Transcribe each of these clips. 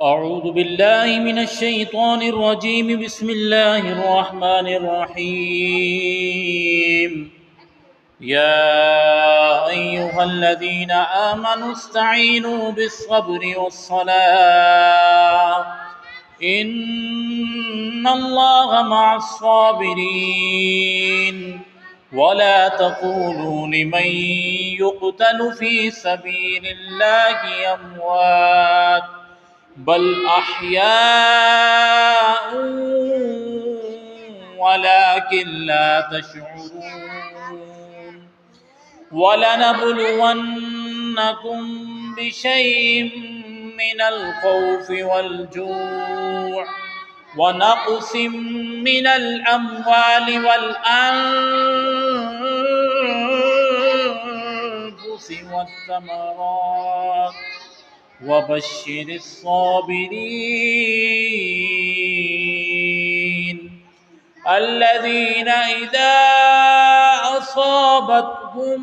أعوذ بالله من الشيطان الرجيم. بسم الله الرحمن الرحيم. يا أيها الذين آمنوا استعينوا بالصبر والصلاة إن الله مع الصابرين. ولا تقولوا لمن يقتل في سبيل الله أموات بل أحياء ولكن لا تشعرون. ولنبلونكم بشيء من الخوف والجوع ونقص من الأموال والأنفس والثمرات وبشر الصابرين الذين إذا أصابتهم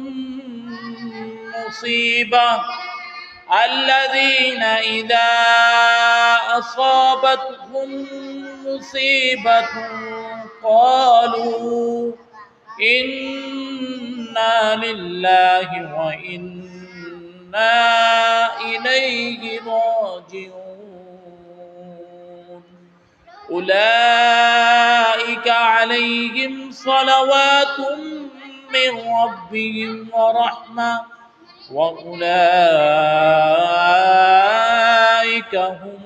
مصيبة قالوا إنا لله وإنا إليه راجعون. أولئك عليهم صلوات من ربهم ورحمة وأولئك هم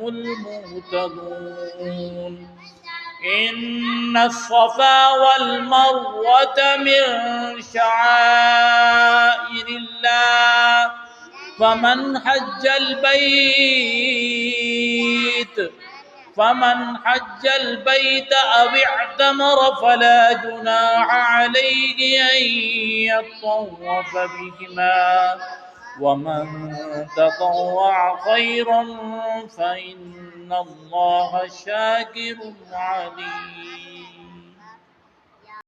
المهتدون. إن الصفا والمروة من شعائر الله فمن حج البيت أو اعتمر فلا جناح عليه أن يطوف بهما ومن تطوع خيرا فإن الله شاكر عليم.